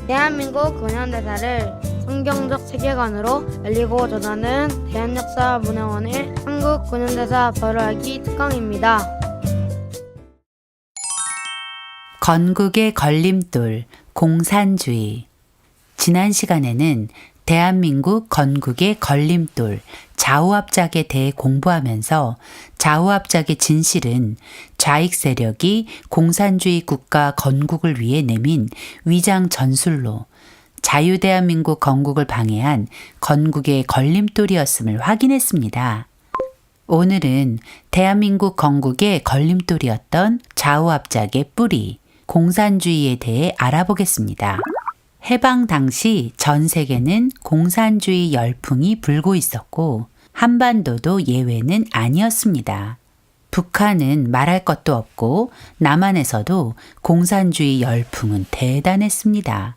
대한민국 근현대사를 성경적 세계관으로 알리고 전하는 대한역사문화원의 한국 근현대사 벌알기 특강입니다. 건국의 걸림돌, 공산주의. 지난 시간에는 대한민국 건국의 걸림돌, 좌우합작에 대해 공부하면서 좌우합작의 진실은 좌익 세력이 공산주의 국가 건국을 위해 내민 위장 전술로 자유대한민국 건국을 방해한 건국의 걸림돌이었음을 확인했습니다. 오늘은 대한민국 건국의 걸림돌이었던 좌우합작의 뿌리, 공산주의에 대해 알아보겠습니다. 해방 당시 전 세계는 공산주의 열풍이 불고 있었고 한반도도 예외는 아니었습니다. 북한은 말할 것도 없고 남한에서도 공산주의 열풍은 대단했습니다.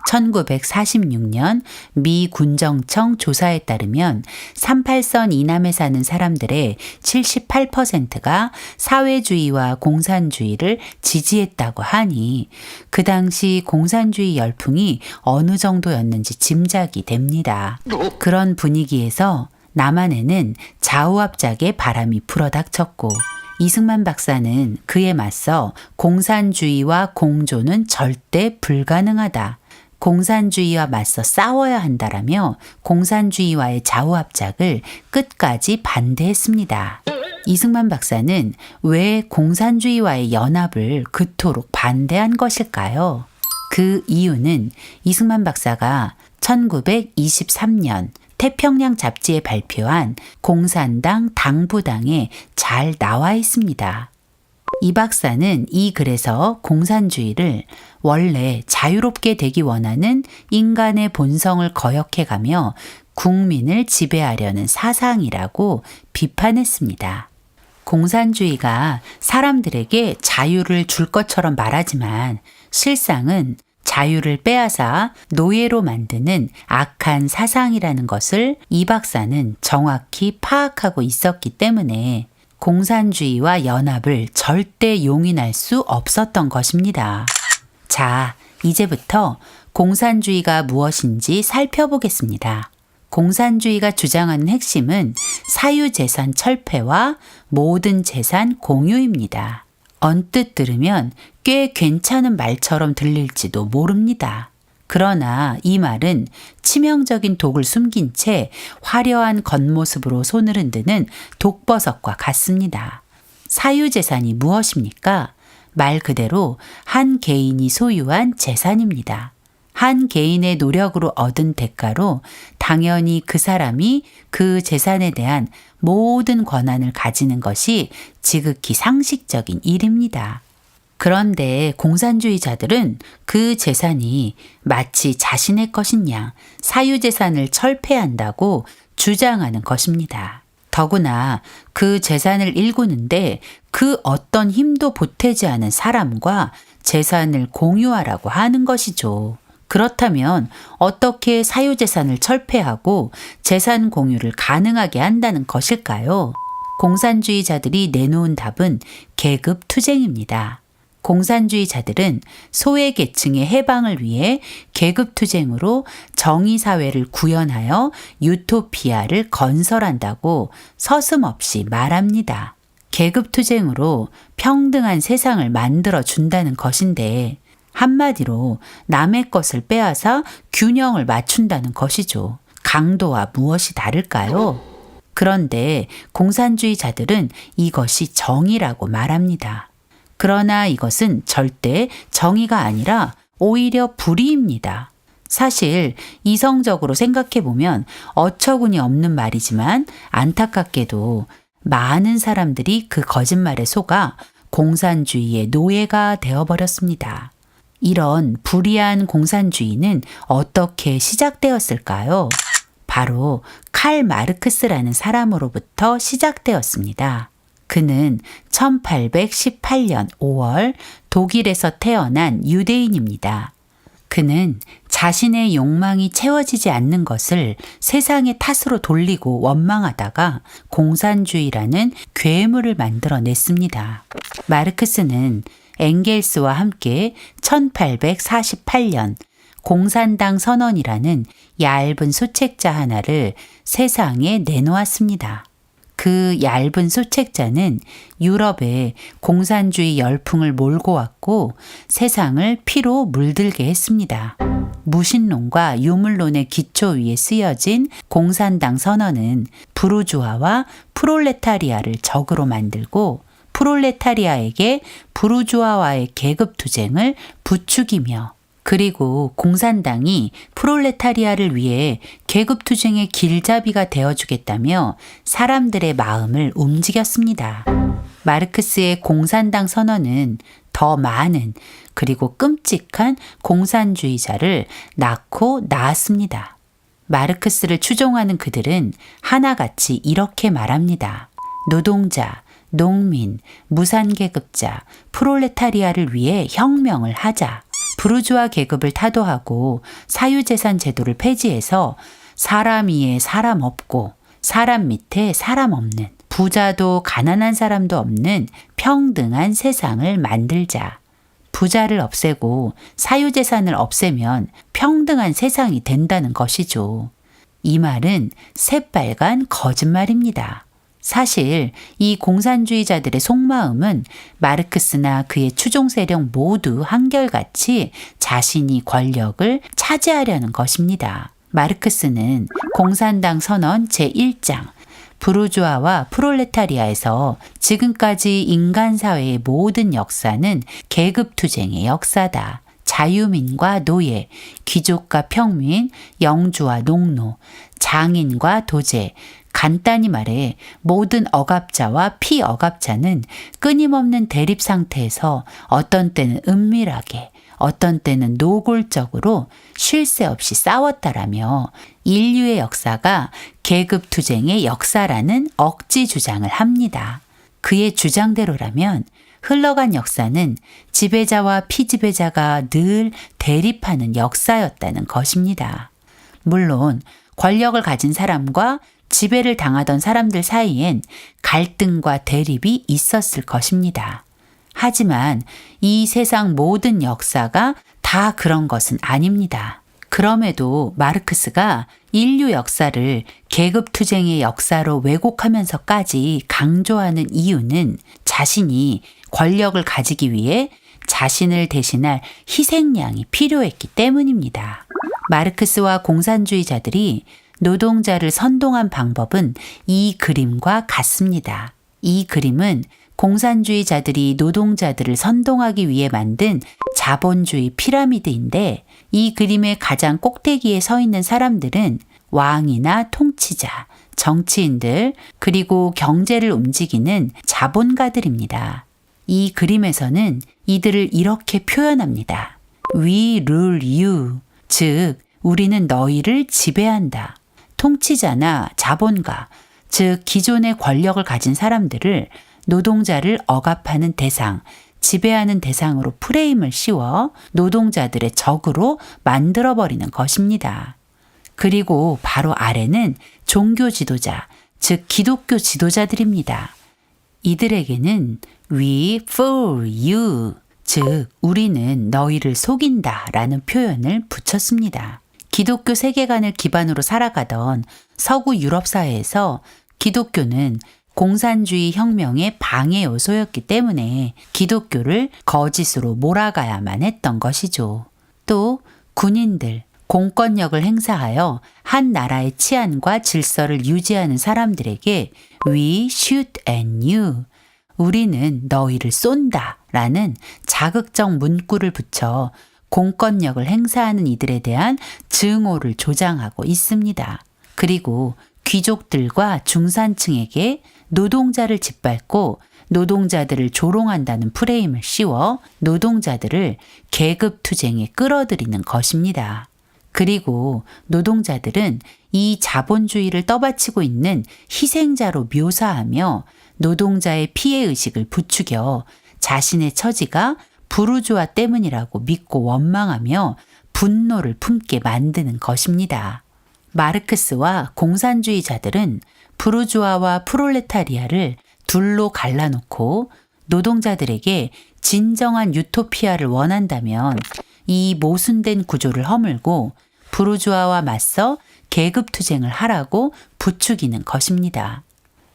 1946년 미 군정청 조사에 따르면 38선 이남에 사는 사람들의 78%가 사회주의와 공산주의를 지지했다고 하니 그 당시 공산주의 열풍이 어느 정도였는지 짐작이 됩니다. 그런 분위기에서 남한에는 좌우합작의 바람이 불어닥쳤고 이승만 박사는 그에 맞서 공산주의와 공조는 절대 불가능하다. 공산주의와 맞서 싸워야 한다라며 공산주의와의 좌우합작을 끝까지 반대했습니다. 이승만 박사는 왜 공산주의와의 연합을 그토록 반대한 것일까요? 그 이유는 이승만 박사가 1923년 태평양 잡지에 발표한 공산당 당부당에 잘 나와 있습니다. 이 박사는 이 글에서 공산주의를 원래 자유롭게 되기 원하는 인간의 본성을 거역해가며 국민을 지배하려는 사상이라고 비판했습니다. 공산주의가 사람들에게 자유를 줄 것처럼 말하지만 실상은 자유를 빼앗아 노예로 만드는 악한 사상이라는 것을 이 박사는 정확히 파악하고 있었기 때문에 공산주의와 연합을 절대 용인할 수 없었던 것입니다. 자, 이제부터 공산주의가 무엇인지 살펴보겠습니다. 공산주의가 주장하는 핵심은 사유재산 철폐와 모든 재산 공유입니다. 언뜻 들으면 꽤 괜찮은 말처럼 들릴지도 모릅니다. 그러나 이 말은 치명적인 독을 숨긴 채 화려한 겉모습으로 손을 흔드는 독버섯과 같습니다. 사유재산이 무엇입니까? 말 그대로 한 개인이 소유한 재산입니다. 한 개인의 노력으로 얻은 대가로 당연히 그 사람이 그 재산에 대한 모든 권한을 가지는 것이 지극히 상식적인 일입니다. 그런데 공산주의자들은 그 재산이 마치 자신의 것인 양 사유재산을 철폐한다고 주장하는 것입니다. 더구나 그 재산을 일구는데 그 어떤 힘도 보태지 않은 사람과 재산을 공유하라고 하는 것이죠. 그렇다면 어떻게 사유재산을 철폐하고 재산 공유를 가능하게 한다는 것일까요? 공산주의자들이 내놓은 답은 계급투쟁입니다. 공산주의자들은 소외계층의 해방을 위해 계급투쟁으로 정의사회를 구현하여 유토피아를 건설한다고 서슴없이 말합니다. 계급투쟁으로 평등한 세상을 만들어준다는 것인데 한마디로 남의 것을 빼앗아 균형을 맞춘다는 것이죠. 강도와 무엇이 다를까요? 그런데 공산주의자들은 이것이 정의라고 말합니다. 그러나 이것은 절대 정의가 아니라 오히려 불의입니다. 사실 이성적으로 생각해보면 어처구니 없는 말이지만 안타깝게도 많은 사람들이 그 거짓말에 속아 공산주의의 노예가 되어버렸습니다. 이런 불의한 공산주의는 어떻게 시작되었을까요? 바로 칼 마르크스라는 사람으로부터 시작되었습니다. 그는 1818년 5월 독일에서 태어난 유대인입니다. 그는 자신의 욕망이 채워지지 않는 것을 세상의 탓으로 돌리고 원망하다가 공산주의라는 괴물을 만들어냈습니다. 마르크스는 엥겔스와 함께 1848년 공산당 선언이라는 얇은 소책자 하나를 세상에 내놓았습니다. 그 얇은 소책자는 유럽에 공산주의 열풍을 몰고 왔고 세상을 피로 물들게 했습니다. 무신론과 유물론의 기초 위에 쓰여진 공산당 선언은 부르주아와 프롤레타리아를 적으로 만들고 프롤레타리아에게 부르주아와의 계급투쟁을 부추기며 그리고 공산당이 프롤레타리아를 위해 계급투쟁의 길잡이가 되어주겠다며 사람들의 마음을 움직였습니다. 마르크스의 공산당 선언은 더 많은 그리고 끔찍한 공산주의자를 낳고 낳았습니다. 마르크스를 추종하는 그들은 하나같이 이렇게 말합니다. 노동자, 농민, 무산계급자, 프롤레타리아를 위해 혁명을 하자. 부르주아 계급을 타도하고 사유재산 제도를 폐지해서 사람 위에 사람 없고 사람 밑에 사람 없는 부자도 가난한 사람도 없는 평등한 세상을 만들자. 부자를 없애고 사유재산을 없애면 평등한 세상이 된다는 것이죠. 이 말은 새빨간 거짓말입니다. 사실 이 공산주의자들의 속마음은 마르크스나 그의 추종 세력 모두 한결같이 자신이 권력을 차지하려는 것입니다. 마르크스는 공산당 선언 제1장 부르주아와 프롤레타리아에서 지금까지 인간 사회의 모든 역사는 계급투쟁의 역사다. 자유민과 노예, 귀족과 평민, 영주와 농노, 장인과 도제, 간단히 말해 모든 억압자와 피억압자는 끊임없는 대립 상태에서 어떤 때는 은밀하게 어떤 때는 노골적으로 쉴 새 없이 싸웠다라며 인류의 역사가 계급투쟁의 역사라는 억지 주장을 합니다. 그의 주장대로라면 흘러간 역사는 지배자와 피지배자가 늘 대립하는 역사였다는 것입니다. 물론 권력을 가진 사람과 지배를 당하던 사람들 사이엔 갈등과 대립이 있었을 것입니다. 하지만 이 세상 모든 역사가 다 그런 것은 아닙니다. 그럼에도 마르크스가 인류 역사를 계급투쟁의 역사로 왜곡하면서까지 강조하는 이유는 자신이 권력을 가지기 위해 자신을 대신할 희생양이 필요했기 때문입니다. 마르크스와 공산주의자들이 노동자를 선동한 방법은 이 그림과 같습니다. 이 그림은 공산주의자들이 노동자들을 선동하기 위해 만든 자본주의 피라미드인데 이 그림의 가장 꼭대기에 서 있는 사람들은 왕이나 통치자, 정치인들, 그리고 경제를 움직이는 자본가들입니다. 이 그림에서는 이들을 이렇게 표현합니다. We rule you, 즉 우리는 너희를 지배한다. 통치자나 자본가, 즉 기존의 권력을 가진 사람들을 노동자를 억압하는 대상, 지배하는 대상으로 프레임을 씌워 노동자들의 적으로 만들어버리는 것입니다. 그리고 바로 아래는 종교 지도자, 즉 기독교 지도자들입니다. 이들에게는 We fool you, 즉 우리는 너희를 속인다 라는 표현을 붙였습니다. 기독교 세계관을 기반으로 살아가던 서구 유럽 사회에서 기독교는 공산주의 혁명의 방해 요소였기 때문에 기독교를 거짓으로 몰아가야만 했던 것이죠. 또 군인들, 공권력을 행사하여 한 나라의 치안과 질서를 유지하는 사람들에게 We shoot at you, 우리는 너희를 쏜다 라는 자극적 문구를 붙여 공권력을 행사하는 이들에 대한 증오를 조장하고 있습니다. 그리고 귀족들과 중산층에게 노동자를 짓밟고 노동자들을 조롱한다는 프레임을 씌워 노동자들을 계급투쟁에 끌어들이는 것입니다. 그리고 노동자들은 이 자본주의를 떠받치고 있는 희생자로 묘사하며 노동자의 피해의식을 부추겨 자신의 처지가 부르주아 때문이라고 믿고 원망하며 분노를 품게 만드는 것입니다. 마르크스와 공산주의자들은 부르주아와 프롤레타리아를 둘로 갈라놓고 노동자들에게 진정한 유토피아를 원한다면 이 모순된 구조를 허물고 부르주아와 맞서 계급투쟁을 하라고 부추기는 것입니다.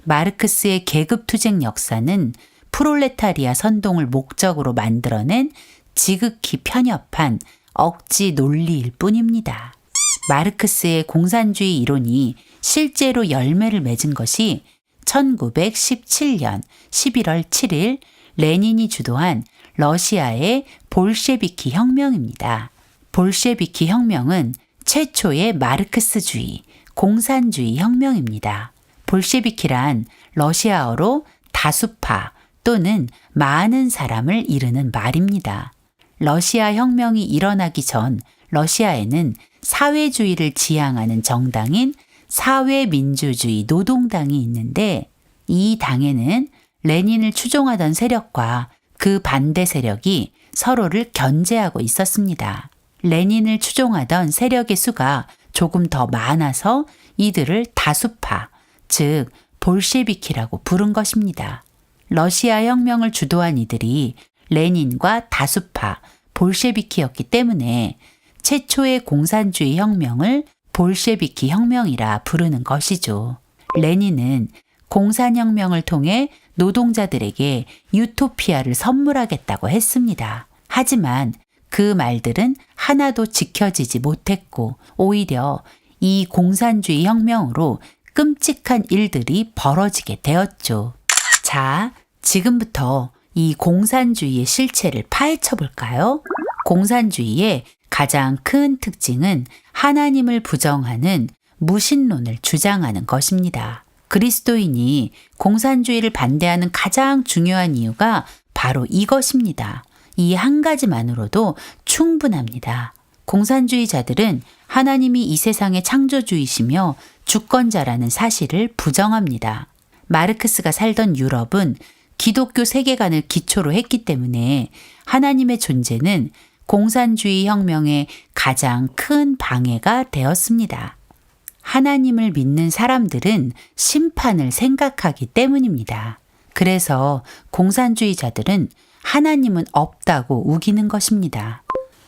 마르크스의 계급투쟁 역사는 프롤레타리아 선동을 목적으로 만들어낸 지극히 편협한 억지 논리일 뿐입니다. 마르크스의 공산주의 이론이 실제로 열매를 맺은 것이 1917년 11월 7일 레닌이 주도한 러시아의 볼셰비키 혁명입니다. 볼셰비키 혁명은 최초의 마르크스주의, 공산주의 혁명입니다. 볼셰비키란 러시아어로 다수파 또는 많은 사람을 이르는 말입니다. 러시아 혁명이 일어나기 전 러시아에는 사회주의를 지향하는 정당인 사회민주주의 노동당이 있는데 이 당에는 레닌을 추종하던 세력과 그 반대 세력이 서로를 견제하고 있었습니다. 레닌을 추종하던 세력의 수가 조금 더 많아서 이들을 다수파, 즉 볼셰비키라고 부른 것입니다. 러시아 혁명을 주도한 이들이 레닌과 다수파, 볼셰비키였기 때문에 최초의 공산주의 혁명을 볼셰비키 혁명이라 부르는 것이죠. 레닌은 공산혁명을 통해 노동자들에게 유토피아를 선물하겠다고 했습니다. 하지만 그 말들은 하나도 지켜지지 못했고 오히려 이 공산주의 혁명으로 끔찍한 일들이 벌어지게 되었죠. 자, 지금부터 이 공산주의의 실체를 파헤쳐 볼까요? 공산주의의 가장 큰 특징은 하나님을 부정하는 무신론을 주장하는 것입니다. 그리스도인이 공산주의를 반대하는 가장 중요한 이유가 바로 이것입니다. 이 한 가지만으로도 충분합니다. 공산주의자들은 하나님이 이 세상의 창조주이시며 주권자라는 사실을 부정합니다. 마르크스가 살던 유럽은 기독교 세계관을 기초로 했기 때문에 하나님의 존재는 공산주의 혁명의 가장 큰 방해가 되었습니다. 하나님을 믿는 사람들은 심판을 생각하기 때문입니다. 그래서 공산주의자들은 하나님은 없다고 우기는 것입니다.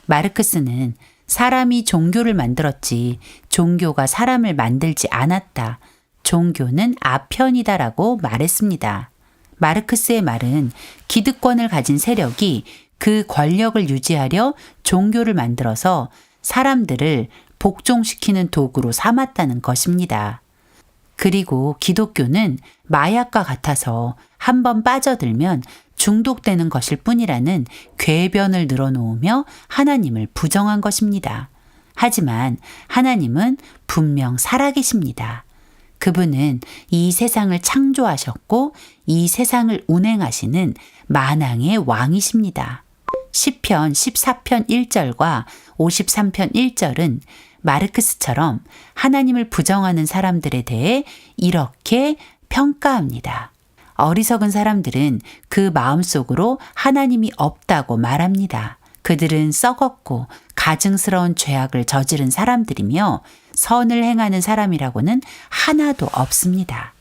마르크스는 사람이 종교를 만들었지 종교가 사람을 만들지 않았다. 종교는 아편이다라고 말했습니다. 마르크스의 말은 기득권을 가진 세력이 그 권력을 유지하려 종교를 만들어서 사람들을 복종시키는 도구로 삼았다는 것입니다. 그리고 기독교는 마약과 같아서 한번 빠져들면 중독되는 것일 뿐이라는 궤변을 늘어놓으며 하나님을 부정한 것입니다. 하지만 하나님은 분명 살아계십니다. 그분은 이 세상을 창조하셨고 이 세상을 운행하시는 만왕의 왕이십니다. 시편 14편 1절과 53편 1절은 마르크스처럼 하나님을 부정하는 사람들에 대해 이렇게 평가합니다. 어리석은 사람들은 그 마음속으로 하나님이 없다고 말합니다. 그들은 썩었고 가증스러운 죄악을 저지른 사람들이며 선을 행하는 사람이라고는 하나도 없습니다.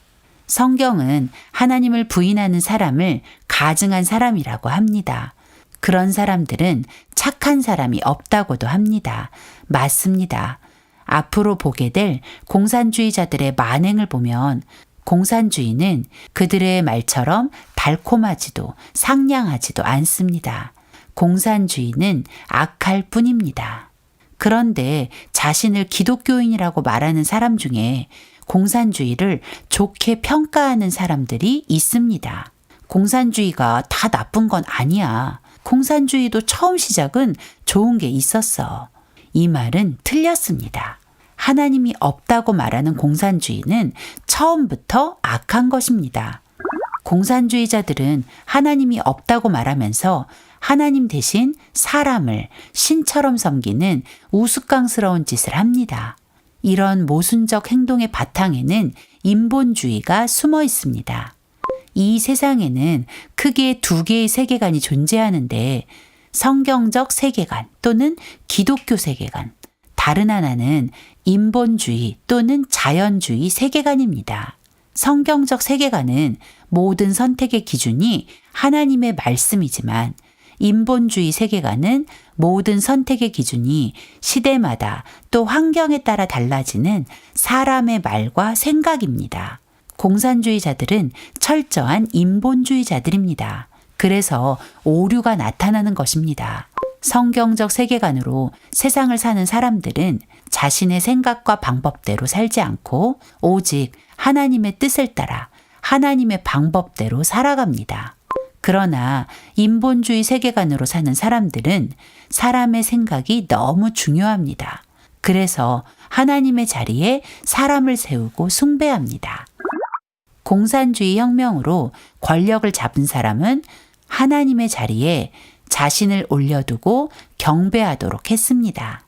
성경은 하나님을 부인하는 사람을 가증한 사람이라고 합니다. 그런 사람들은 착한 사람이 없다고도 합니다. 맞습니다. 앞으로 보게 될 공산주의자들의 만행을 보면 공산주의는 그들의 말처럼 달콤하지도 상냥하지도 않습니다. 공산주의는 악할 뿐입니다. 그런데 자신을 기독교인이라고 말하는 사람 중에 공산주의를 좋게 평가하는 사람들이 있습니다. 공산주의가 다 나쁜 건 아니야. 공산주의도 처음 시작은 좋은 게 있었어. 이 말은 틀렸습니다. 하나님이 없다고 말하는 공산주의는 처음부터 악한 것입니다. 공산주의자들은 하나님이 없다고 말하면서 하나님 대신 사람을 신처럼 섬기는 우스꽝스러운 짓을 합니다. 이런 모순적 행동의 바탕에는 인본주의가 숨어 있습니다. 이 세상에는 크게 두 개의 세계관이 존재하는데 성경적 세계관 또는 기독교 세계관, 다른 하나는 인본주의 또는 자연주의 세계관입니다. 성경적 세계관은 모든 선택의 기준이 하나님의 말씀이지만 인본주의 세계관은 모든 선택의 기준이 시대마다 또 환경에 따라 달라지는 사람의 말과 생각입니다. 공산주의자들은 철저한 인본주의자들입니다. 그래서 오류가 나타나는 것입니다. 성경적 세계관으로 세상을 사는 사람들은 자신의 생각과 방법대로 살지 않고 오직 하나님의 뜻을 따라 하나님의 방법대로 살아갑니다. 그러나 인본주의 세계관으로 사는 사람들은 사람의 생각이 너무 중요합니다. 그래서 하나님의 자리에 사람을 세우고 숭배합니다. 공산주의 혁명으로 권력을 잡은 사람은 하나님의 자리에 자신을 올려두고 경배하도록 했습니다.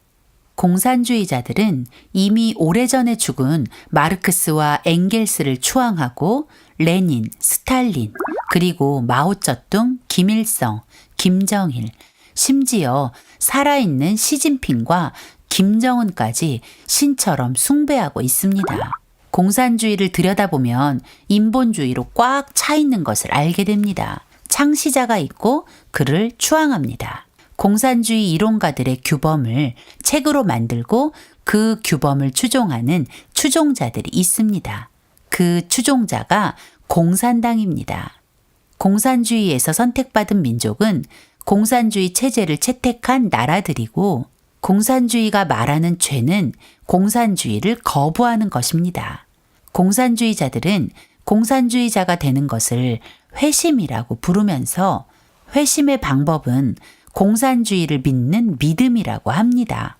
공산주의자들은 이미 오래전에 죽은 마르크스와 엥겔스를 추앙하고 레닌, 스탈린, 그리고 마오쩌둥, 김일성, 김정일, 심지어 살아있는 시진핑과 김정은까지 신처럼 숭배하고 있습니다. 공산주의를 들여다보면 인본주의로 꽉 차 있는 것을 알게 됩니다. 창시자가 있고 그를 추앙합니다. 공산주의 이론가들의 규범을 책으로 만들고 그 규범을 추종하는 추종자들이 있습니다. 그 추종자가 공산당입니다. 공산주의에서 선택받은 민족은 공산주의 체제를 채택한 나라들이고 공산주의가 말하는 죄는 공산주의를 거부하는 것입니다. 공산주의자들은 공산주의자가 되는 것을 회심이라고 부르면서 회심의 방법은 공산주의를 믿는 믿음이라고 합니다.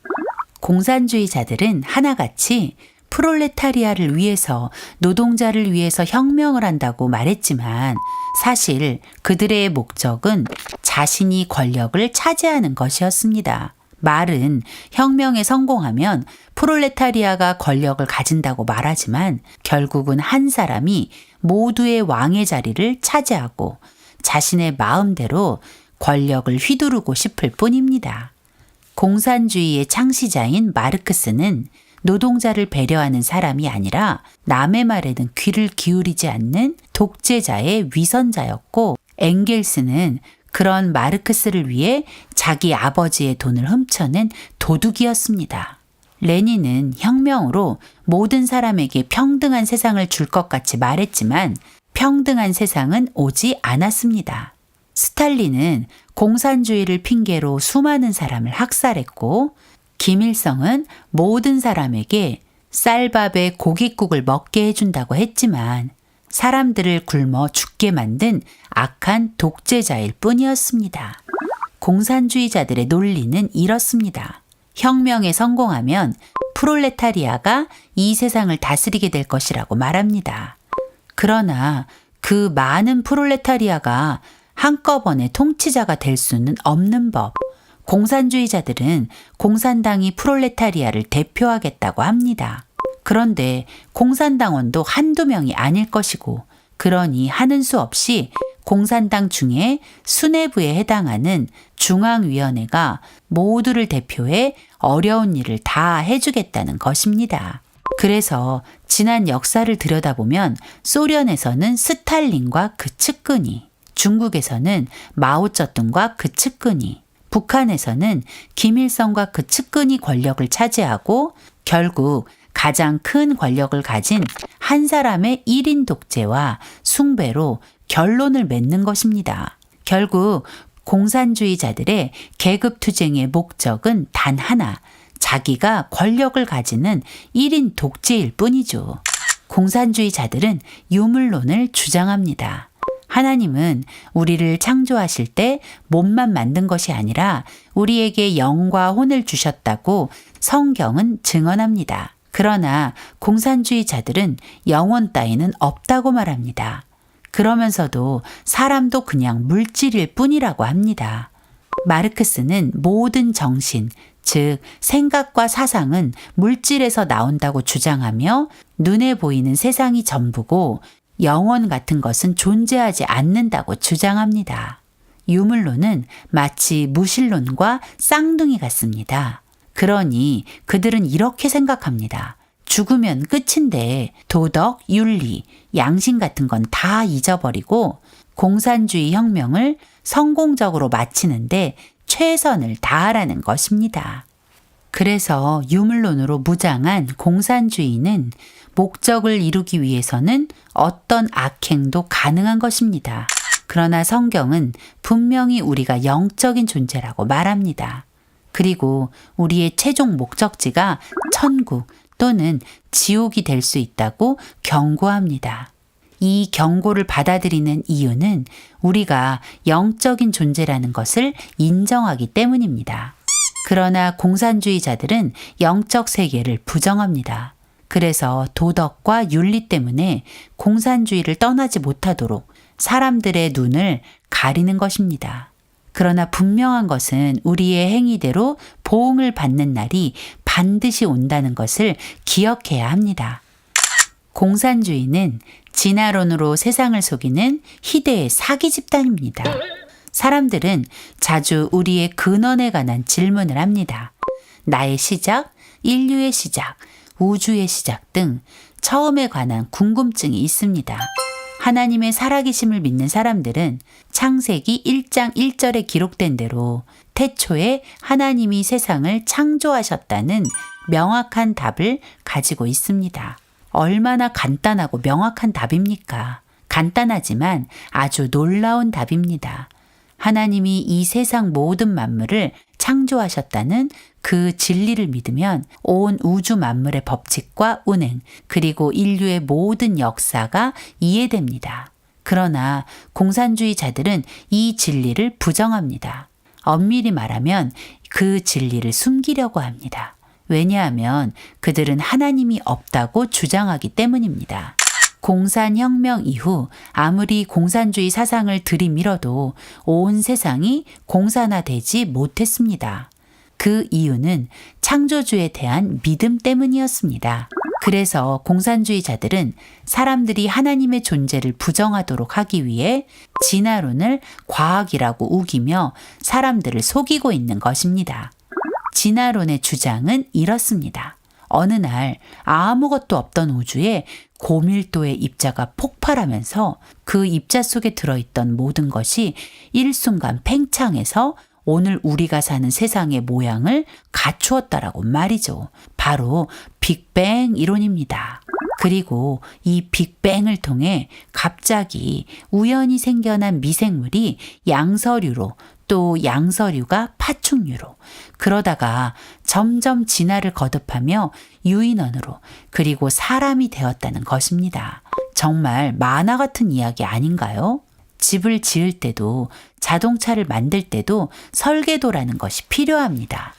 공산주의자들은 하나같이 프롤레타리아를 위해서 노동자를 위해서 혁명을 한다고 말했지만 사실 그들의 목적은 자신이 권력을 차지하는 것이었습니다. 말은 혁명에 성공하면 프롤레타리아가 권력을 가진다고 말하지만 결국은 한 사람이 모두의 왕의 자리를 차지하고 자신의 마음대로 권력을 휘두르고 싶을 뿐입니다. 공산주의의 창시자인 마르크스는 노동자를 배려하는 사람이 아니라 남의 말에는 귀를 기울이지 않는 독재자의 위선자였고 엥겔스는 그런 마르크스를 위해 자기 아버지의 돈을 훔쳐낸 도둑이었습니다. 레닌은 혁명으로 모든 사람에게 평등한 세상을 줄 것 같이 말했지만 평등한 세상은 오지 않았습니다. 스탈린은 공산주의를 핑계로 수많은 사람을 학살했고 김일성은 모든 사람에게 쌀밥에 고깃국을 먹게 해준다고 했지만 사람들을 굶어 죽게 만든 악한 독재자일 뿐이었습니다. 공산주의자들의 논리는 이렇습니다. 혁명에 성공하면 프롤레타리아가 이 세상을 다스리게 될 것이라고 말합니다. 그러나 그 많은 프롤레타리아가 한꺼번에 통치자가 될 수는 없는 법. 공산주의자들은 공산당이 프롤레타리아를 대표하겠다고 합니다. 그런데 공산당원도 한두 명이 아닐 것이고 그러니 하는 수 없이 공산당 중에 수뇌부에 해당하는 중앙위원회가 모두를 대표해 어려운 일을 다 해주겠다는 것입니다. 그래서 지난 역사를 들여다보면 소련에서는 스탈린과 그 측근이, 중국에서는 마오쩌둥과 그 측근이, 북한에서는 김일성과 그 측근이 권력을 차지하고 결국 가장 큰 권력을 가진 한 사람의 1인 독재와 숭배로 결론을 맺는 것입니다. 결국 공산주의자들의 계급투쟁의 목적은 단 하나, 자기가 권력을 가지는 1인 독재일 뿐이죠. 공산주의자들은 유물론을 주장합니다. 하나님은 우리를 창조하실 때 몸만 만든 것이 아니라 우리에게 영과 혼을 주셨다고 성경은 증언합니다. 그러나 공산주의자들은 영혼 따위는 없다고 말합니다. 그러면서도 사람도 그냥 물질일 뿐이라고 합니다. 마르크스는 모든 정신, 즉 생각과 사상은 물질에서 나온다고 주장하며 눈에 보이는 세상이 전부고 영혼 같은 것은 존재하지 않는다고 주장합니다. 유물론은 마치 무신론과 쌍둥이 같습니다. 그러니 그들은 이렇게 생각합니다. 죽으면 끝인데 도덕, 윤리, 양심 같은 건 다 잊어버리고 공산주의 혁명을 성공적으로 마치는데 최선을 다하라는 것입니다. 그래서 유물론으로 무장한 공산주의는 목적을 이루기 위해서는 어떤 악행도 가능한 것입니다. 그러나 성경은 분명히 우리가 영적인 존재라고 말합니다. 그리고 우리의 최종 목적지가 천국 또는 지옥이 될 수 있다고 경고합니다. 이 경고를 받아들이는 이유는 우리가 영적인 존재라는 것을 인정하기 때문입니다. 그러나 공산주의자들은 영적 세계를 부정합니다. 그래서 도덕과 윤리 때문에 공산주의를 떠나지 못하도록 사람들의 눈을 가리는 것입니다. 그러나 분명한 것은 우리의 행위대로 보응을 받는 날이 반드시 온다는 것을 기억해야 합니다. 공산주의는 진화론으로 세상을 속이는 희대의 사기 집단입니다. 사람들은 자주 우리의 근원에 관한 질문을 합니다. 나의 시작, 인류의 시작, 우주의 시작 등 처음에 관한 궁금증이 있습니다. 하나님의 살아계심을 믿는 사람들은 창세기 1장 1절에 기록된 대로 태초에 하나님이 세상을 창조하셨다는 명확한 답을 가지고 있습니다. 얼마나 간단하고 명확한 답입니까? 간단하지만 아주 놀라운 답입니다. 하나님이 이 세상 모든 만물을 창조하셨다는 그 진리를 믿으면 온 우주 만물의 법칙과 운행, 그리고 인류의 모든 역사가 이해됩니다. 그러나 공산주의자들은 이 진리를 부정합니다. 엄밀히 말하면 그 진리를 숨기려고 합니다. 왜냐하면 그들은 하나님이 없다고 주장하기 때문입니다. 공산혁명 이후 아무리 공산주의 사상을 들이밀어도 온 세상이 공산화되지 못했습니다. 그 이유는 창조주에 대한 믿음 때문이었습니다. 그래서 공산주의자들은 사람들이 하나님의 존재를 부정하도록 하기 위해 진화론을 과학이라고 우기며 사람들을 속이고 있는 것입니다. 진화론의 주장은 이렇습니다. 어느 날 아무것도 없던 우주에 고밀도의 입자가 폭발하면서 그 입자 속에 들어있던 모든 것이 일순간 팽창해서 오늘 우리가 사는 세상의 모양을 갖추었다라고 말이죠. 바로 빅뱅 이론입니다. 그리고 이 빅뱅을 통해 갑자기 우연히 생겨난 미생물이 양서류로 또 양서류가 파충류로 그러다가 점점 진화를 거듭하며 유인원으로 그리고 사람이 되었다는 것입니다. 정말 만화 같은 이야기 아닌가요? 집을 지을 때도 자동차를 만들 때도 설계도라는 것이 필요합니다.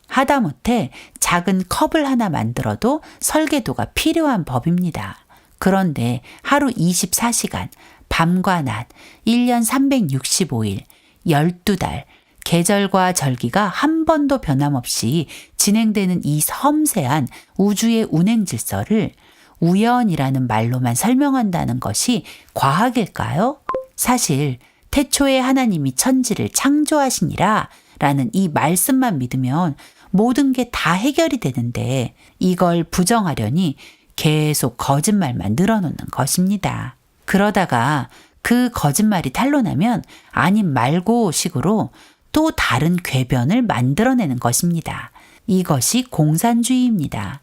하다못해 작은 컵을 하나 만들어도 설계도가 필요한 법입니다. 그런데 하루 24시간, 밤과 낮, 1년 365일, 12달, 계절과 절기가 한 번도 변함없이 진행되는 이 섬세한 우주의 운행 질서를 우연이라는 말로만 설명한다는 것이 과학일까요? 사실 태초에 하나님이 천지를 창조하시니라 라는 이 말씀만 믿으면 모든 게 다 해결이 되는데 이걸 부정하려니 계속 거짓말만 늘어놓는 것입니다. 그러다가 그 거짓말이 탄로나면 아님 말고 식으로 또 다른 궤변을 만들어내는 것입니다. 이것이 공산주의입니다.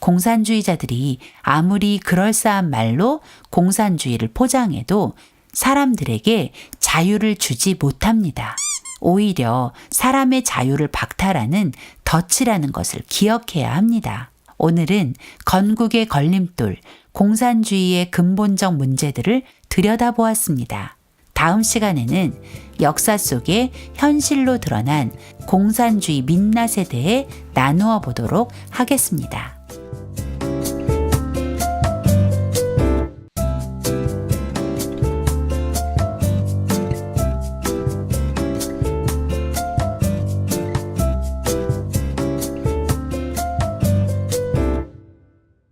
공산주의자들이 아무리 그럴싸한 말로 공산주의를 포장해도 사람들에게 자유를 주지 못합니다. 오히려 사람의 자유를 박탈하는 덫이라는 것을 기억해야 합니다. 오늘은 건국의 걸림돌, 공산주의의 근본적 문제들을 들여다보았습니다. 다음 시간에는 역사 속에 현실로 드러난 공산주의 민낯에 대해 나누어 보도록 하겠습니다.